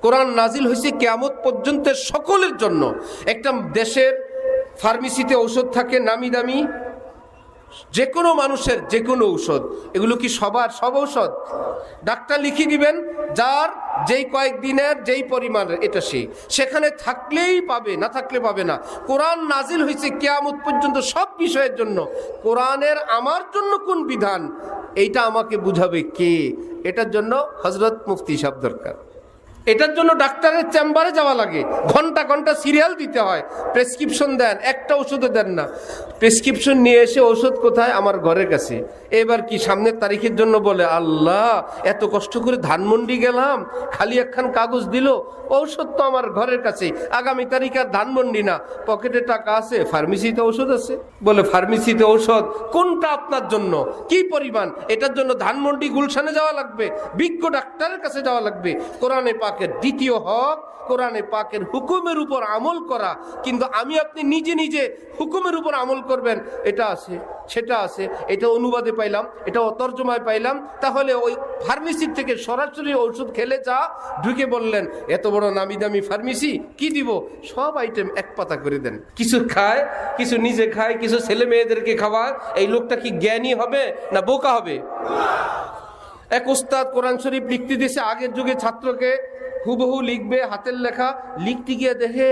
কোরআন নাজিল হয়েছে কিয়ামত পর্যন্ত সকলের জন্য। একটা দেশের ফার্মেসিতে ঔষধ থাকে নামি দামি, যে কোনো মানুষের যে কোনো ঔষধ, এগুলো কি সবার সব ঔষধ? ডাক্তার লিখে দিবেন যার যেই কয়েকদিনের যেই পরিমাণের, এটা সেখানে থাকলেই পাবে, না থাকলে পাবে না। কোরআন নাজিল হয়েছে কিয়ামত পর্যন্ত সব বিষয়ের জন্য। কোরআনের আমার জন্য কোন বিধান, এইটা আমাকে বুঝাবে কে? এটার জন্য হযরত মুফতি সাহেব দরকার। এটার জন্য ডাক্তারের চেম্বারে যাওয়া লাগে, ঘন্টা ঘন্টা সিরিয়াল দিতে হয়, প্রেসক্রিপশন দেন, একটা ওষুধও দেন না। প্রেসক্রিপশন নিয়ে এসে ওষুধ কোথায়? আমার ঘরের কাছে। এবার কি সামনের তারিখের জন্য বলে, আল্লাহ এত কষ্ট করে ধানমন্ডি গেলাম, খালি একখান কাগজ দিল, ঔষধ তো আমার ঘরের কাছে, আগামী তারিখ আর ধানমন্ডি না, পকেটে টাকা আছে, ফার্মেসিতে ওষুধ আছে। বলে ফার্মেসিতে ঔষধ কোনটা আপনার জন্য, কি পরিমাণ, এটার জন্য ধানমন্ডি গুলশানে যাওয়া লাগবে, বিজ্ঞ ডাক্তারের কাছে যাওয়া লাগবে। কোরআনে পাকের দ্বিতীয় হক কোরআনে পাকের হুকুমের উপর আমল করা। কিন্তু আমি আপনি নিজে নিজে হুকুমের উপর আমল করবেন, এটা আছে সেটা আছে, এটা অনুবাদে পাইলাম, এটা তর্জমায় পাইলাম, তাহলে ওই ফার্মেসির থেকে সরাসরি ওষুধ খেলে যা ঢুকে বললেন এত বড় নামি দামি ফার্মেসি, কি দিব? সব আইটেম এক পাতা করে দেন। কিছু খায়, কিছু নিজে খায়, কিছু ছেলে মেয়েদেরকে খাওয়ায়। এই লোকটা কি জ্ঞানী হবে না বোকা হবে? এক উস্তাদ কোরআন শরীফ লিখতে দিয়েছে আগের যুগে ছাত্রকে, হুবহু লিখবে, হাতের লেখা। লিখতে গিয়ে দেখে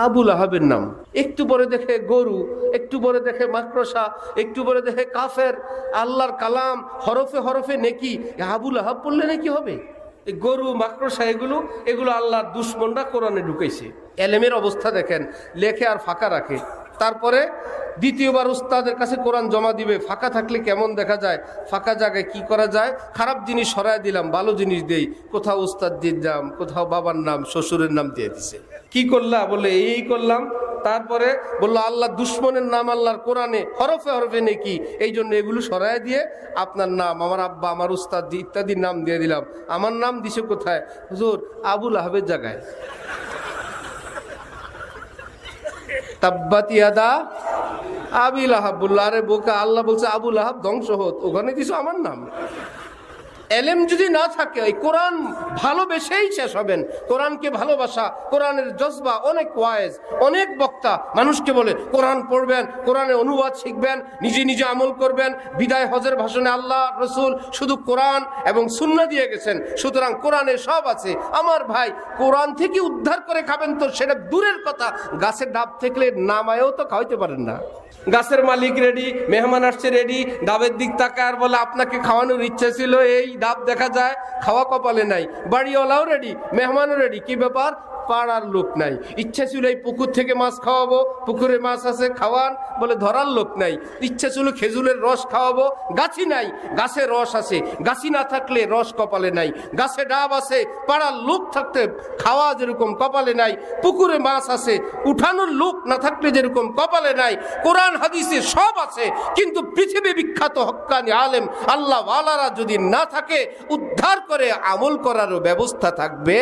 আবুল আহাবের নাম, একটু পরে দেখে গরু, একটু পরে দেখে মাকড়সা, একটু পরে দেখে কাফের। আল্লাহর কালাম, হরফে হরফে নেকি। আবুল আহাব পড়লে নাকি হবে? এই গরু মাকড়সা এগুলো আল্লাহর দুশ্মনরা কোরআনে ঢুকাইছে। এলেমের অবস্থা দেখেন, লেখে আর ফাঁকা রাখে। তারপরে দ্বিতীয়বার উস্তাদের কাছে কোরআন জমা দিবে, ফাঁকা থাকলে কেমন দেখা যায়, ফাঁকা জায়গায় কি করা যায়, খারাপ জিনিস সরাই দিলাম, ভালো জিনিস দেই, কোথাও উস্তাদ দিলাম, কোথাও বাবার নাম শ্বশুরের নাম দিয়ে দিছে। কি করলা? বলে এই করলাম। তারপরে বললো আল্লাহ দুশ্মনের নাম আল্লাহর কোরআনে হরফে হরফে নেকি, এই জন্য এগুলো সরাই দিয়ে আপনার নাম, আমার আব্বা, আমার উস্তাদ ইত্যাদির নাম দিয়ে দিলাম। আমার নাম দিছে কোথায়? হুজুর আবুল আহাবের জায়গায়। তাব্বাত ইয়াদা আবিল আহাব। বললো আরে বোকা, আল্লাহ বলছে আবুল আহাব ধ্বংস হোক, ওখানে দিছো আমার নাম। এলেম যদি না থাকে, ওই কোরআন ভালোবেসেই শেষ হবেন। কোরআনকে ভালোবাসা, কোরআনের জজবা, অনেক ওয়াইজ, অনেক বক্তা মানুষকে বলে কোরআন পড়বেন, কোরআনের অনুবাদ শিখবেন, নিজে নিজে আমল করবেন। বিদায় হজের ভাষণে আল্লাহ রসুল শুধু কোরআন এবং সুন্নাহ দিয়ে গেছেন, সুতরাং কোরআনে সব আছে। আমার ভাই, কোরআন থেকে উদ্ধার করে খাবেন তো সেটা দূরের কথা, গাছের ডাব থেকে নামায়ও তো খাওয়াইতে পারেন না। গাছের মালিক রেডি, মেহমান আসছে রেডি, ডাবের দিক তাকায় আর বলে আপনাকে খাওয়ানোর ইচ্ছা ছিল, এই ডাব দেখা যায়, খাওয়া কপালে নাই। বাড়িওয়ালাও রেডি, মেহমানও রেডি, কি ব্যাপার? পাড়ার লোক নাই। ইচ্ছা ছিল এই পুকুর থেকে মাছ খাওয়াবো, পুকুরে মাছ আছে, খাওয়ান, বলে ধরার লোক নাই। ইচ্ছা ছিল খেজুরের রস খাওয়াবো, গাছি নাই, গাছে রস আছে, গাছি না থাকলে রস কপালে নাই। গাছে ডাব আছে, পাড়ার লোক থাকতে খাওয়া যেরকম কপালে নাই। পুকুরে মাছ আছে, উঠানোর লোক না থাকলে যেরকম কপালে নাই। কোরআন হাদিসে সব আছে, কিন্তু পৃথিবী বিখ্যাত হক্কানি আলেম আল্লাহ ওয়ালারা যদি না থাকে, উদ্ধার করে আমল করারও ব্যবস্থা থাকবে।